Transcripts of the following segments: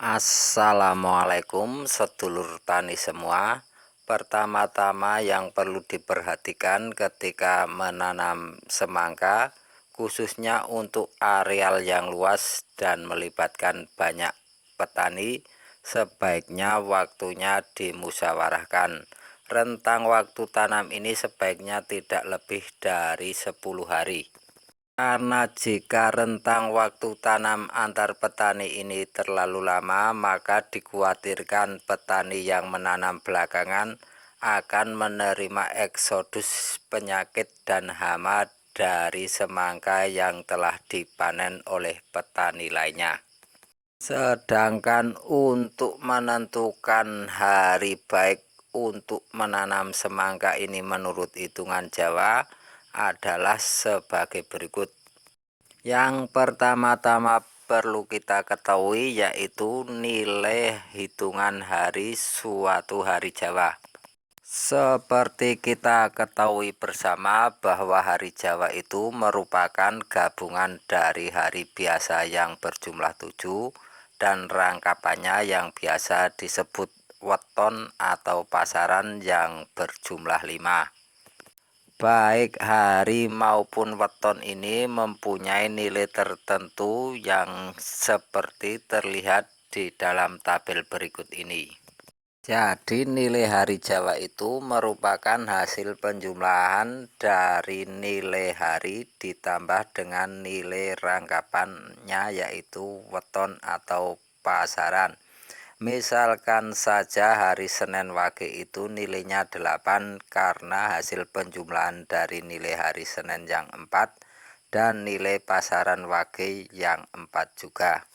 Assalamualaikum sedulur tani semua. Pertama-tama yang perlu diperhatikan ketika menanam semangka, khususnya untuk areal yang luas dan melibatkan banyak petani, sebaiknya waktunya dimusyawarahkan. Rentang waktu tanam ini sebaiknya tidak lebih dari 10 hari. Karena jika rentang waktu tanam antar petani ini terlalu lama, maka dikhawatirkan petani yang menanam belakangan akan menerima eksodus penyakit dan hama dari semangka yang telah dipanen oleh petani lainnya. Sedangkan untuk menentukan hari baik untuk menanam semangka ini menurut hitungan Jawa adalah sebagai berikut. Yang pertama-tama perlu kita ketahui yaitu nilai hitungan hari suatu hari Jawa. Seperti kita ketahui bersama bahwa hari Jawa itu merupakan gabungan dari hari biasa yang berjumlah 7 dan rangkapannya yang biasa disebut weton atau pasaran yang berjumlah 5. Baik hari maupun weton ini mempunyai nilai tertentu yang seperti terlihat di dalam tabel berikut ini. Jadi nilai hari Jawa itu merupakan hasil penjumlahan dari nilai hari ditambah dengan nilai rangkapannya yaitu weton atau pasaran. Misalkan saja hari Senin Wage itu nilainya 8 karena hasil penjumlahan dari nilai hari Senin yang 4 dan nilai pasaran Wage yang 4 juga.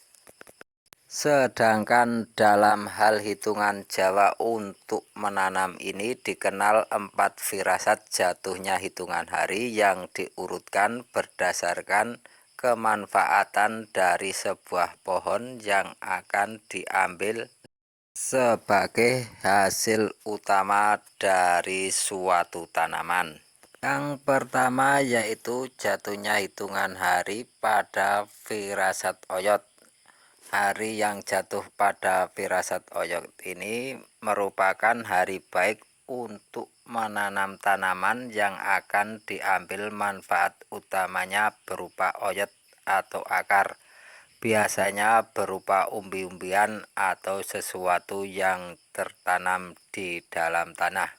Sedangkan dalam hal hitungan Jawa untuk menanam ini dikenal 4 firasat jatuhnya hitungan hari yang diurutkan berdasarkan kemanfaatan dari sebuah pohon yang akan diambil sebagai hasil utama dari suatu tanaman. Yang pertama yaitu jatuhnya hitungan hari pada firasat oyot. Hari yang jatuh pada firasat oyot ini merupakan hari baik untuk menanam tanaman yang akan diambil manfaat utamanya berupa oyot atau akar. Biasanya berupa umbi-umbian atau sesuatu yang tertanam di dalam tanah.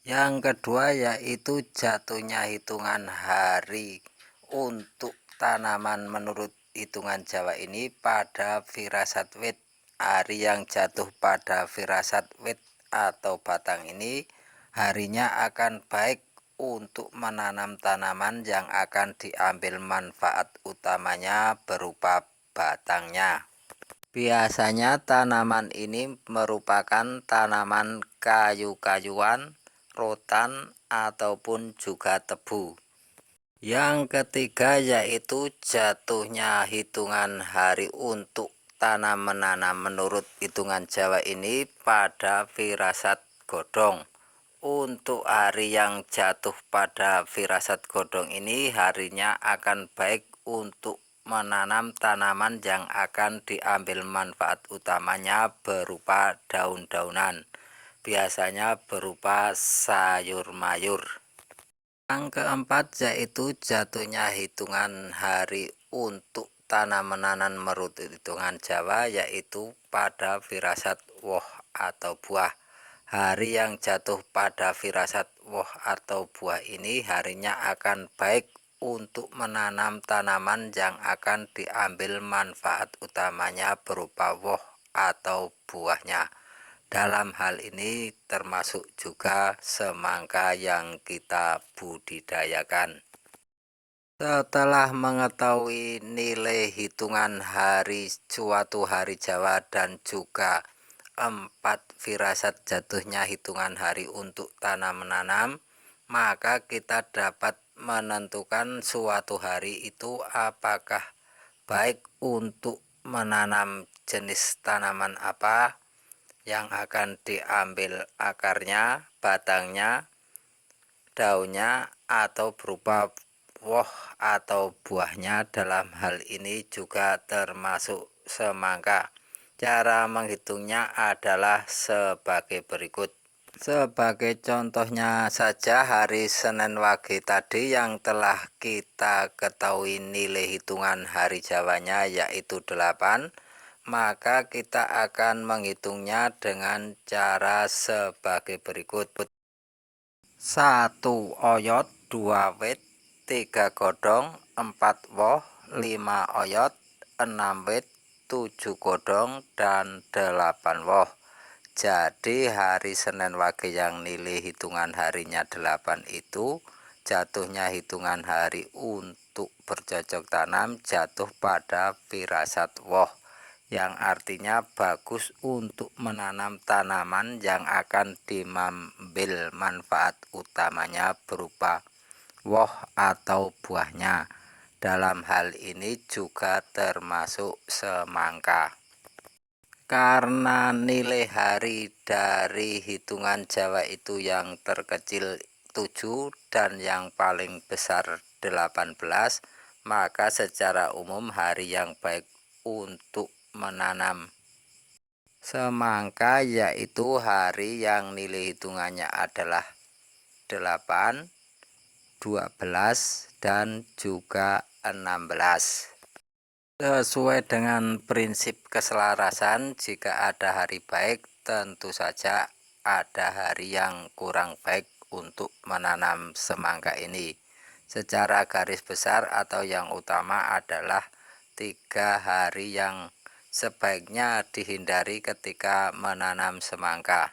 Yang kedua yaitu jatuhnya hitungan hari untuk tanaman menurut hitungan Jawa ini pada firasat wit. Hari yang jatuh pada firasat wit atau batang ini harinya akan baik untuk menanam tanaman yang akan diambil manfaat utamanya berupa batangnya. Biasanya tanaman ini merupakan tanaman kayu-kayuan, rotan, ataupun juga tebu. Yang ketiga yaitu jatuhnya hitungan hari untuk tanam menanam menurut hitungan Jawa ini pada firasat godong. Untuk hari yang jatuh pada firasat godong ini harinya akan baik untuk menanam tanaman yang akan diambil manfaat utamanya berupa daun-daunan, biasanya berupa sayur mayur. Yang keempat yaitu jatuhnya hitungan hari untuk tanam menanam menurut hitungan Jawa yaitu pada firasat woh atau buah. Hari yang jatuh pada firasat woh atau buah ini harinya akan baik untuk menanam tanaman yang akan diambil manfaat utamanya berupa woh atau buahnya. Dalam hal ini termasuk juga semangka yang kita budidayakan. Setelah mengetahui nilai hitungan hari suatu hari Jawa dan juga 4 firasat jatuhnya hitungan hari untuk tanam menanam, maka kita dapat menentukan suatu hari itu apakah baik untuk menanam jenis tanaman apa yang akan diambil akarnya, batangnya, daunnya, atau berupa woh atau buahnya. Dalam hal ini juga termasuk semangka. Cara menghitungnya adalah sebagai berikut. Sebagai contohnya saja, hari Senin Wage tadi yang telah kita ketahui nilai hitungan hari Jawanya yaitu 8, maka kita akan menghitungnya dengan cara sebagai berikut. 1 oyot, 2 wit, 3 godong, 4 woh, 5 oyot, 6 wit, 7 godong, dan 8 woh. Jadi hari Senin Wage yang nilai hitungan harinya 8 itu jatuhnya hitungan hari untuk bercocok tanam jatuh pada firasat woh, yang artinya bagus untuk menanam tanaman yang akan diambil manfaat utamanya berupa woh atau buahnya. Dalam hal ini juga termasuk semangka. Karena nilai hari dari hitungan Jawa itu yang terkecil 7 dan yang paling besar 18, maka secara umum hari yang baik untuk menanam semangka yaitu hari yang nilai hitungannya adalah 8, 12, dan juga 16. Sesuai dengan prinsip keselarasan, jika ada hari baik, tentu saja ada hari yang kurang baik untuk menanam semangka ini. Secara garis besar atau yang utama adalah 3 hari yang sebaiknya dihindari ketika menanam semangka.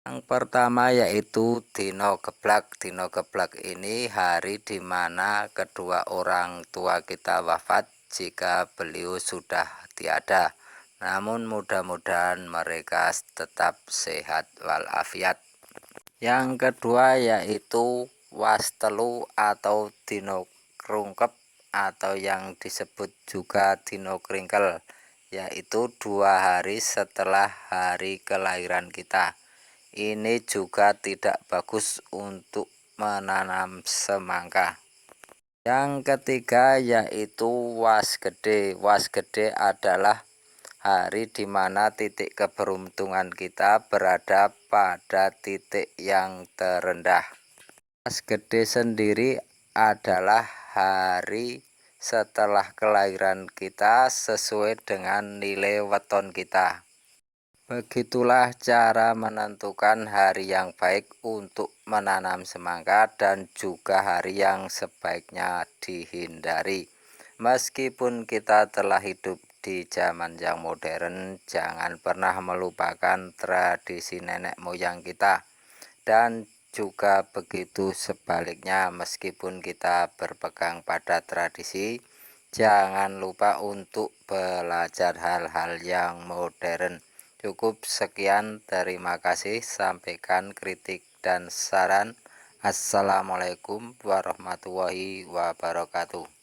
Yang pertama yaitu dino geblak. Dino geblak ini hari dimana kedua orang tua kita wafat jika beliau sudah tiada. Namun mudah-mudahan mereka tetap sehat walafiat. Yang kedua yaitu wastelu atau dino krungkep atau yang disebut juga dino kringkel, yaitu 2 hari setelah hari kelahiran kita. Ini juga tidak bagus untuk menanam semangka. Yang ketiga yaitu was gede. Was gede adalah hari dimana titik keberuntungan kita berada pada titik yang terendah. Was gede sendiri adalah hari setelah kelahiran kita sesuai dengan nilai weton kita. Begitulah cara menentukan hari yang baik untuk menanam semangka dan juga hari yang sebaiknya dihindari. Meskipun kita telah hidup di zaman yang modern, jangan pernah melupakan tradisi nenek moyang kita. Dan juga begitu sebaliknya, meskipun kita berpegang pada tradisi, jangan lupa untuk belajar hal-hal yang modern. Cukup sekian, terima kasih. Sampaikan kritik dan saran. Assalamualaikum warahmatullahi wabarakatuh.